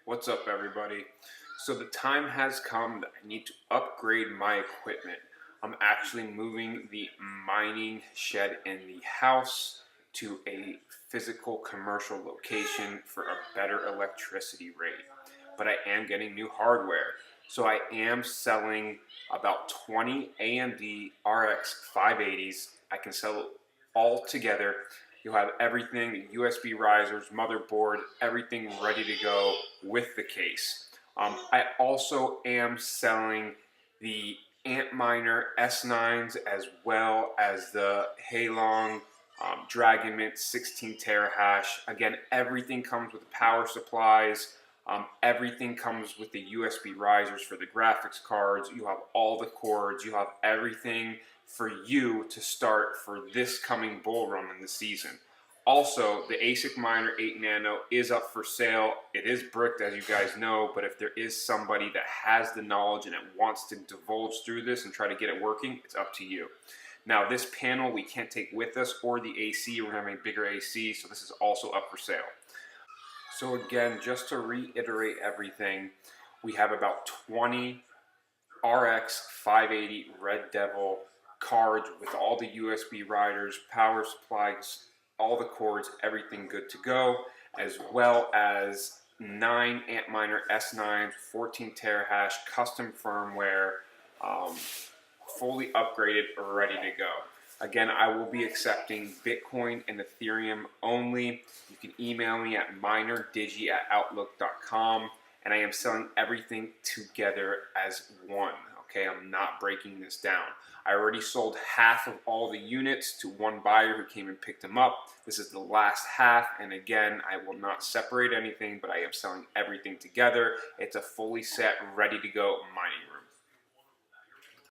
What's up, everybody? So the time has come that I need to upgrade my equipment. I'm actually moving the mining shed in the house to a physical commercial location for a better electricity rate. But I am getting new hardware. So I am selling about 20 AMD RX 580s. I can sell it all together. You'll have everything, the USB risers, motherboard, everything ready to go with the case. I also am selling the Antminer S9s as well as the Dragonmint 16 terahash. Again, everything comes with power supplies. Everything comes with the USB risers for the graphics cards. You have all the cords. You have everything for you to start for this coming bull run in the season. Also, the ASIC Miner 8 Nano is up for sale. It is bricked, as you guys know, but if there is somebody that has the knowledge and it wants to divulge through this and try to get it working, it's up to you. Now, this panel we can't take with us, or the AC. We're having a bigger AC, so this is also up for sale. So again, just to reiterate everything, we have about 20 RX 580 Red Devil cards with all the USB riders, power supplies, all the cords, everything good to go, as well as 9 Antminer S9s, 14 terahash, custom firmware, fully upgraded, ready to go. Again, I will be accepting Bitcoin and Ethereum only. You can email me at minerdigi@outlook.com, and I am selling everything together as one. Okay, I'm not breaking this down. I already sold half of all the units to one buyer who came and picked them up. This is the last half, and again, I will not separate anything, but I am selling everything together. It's a fully set, ready to go mining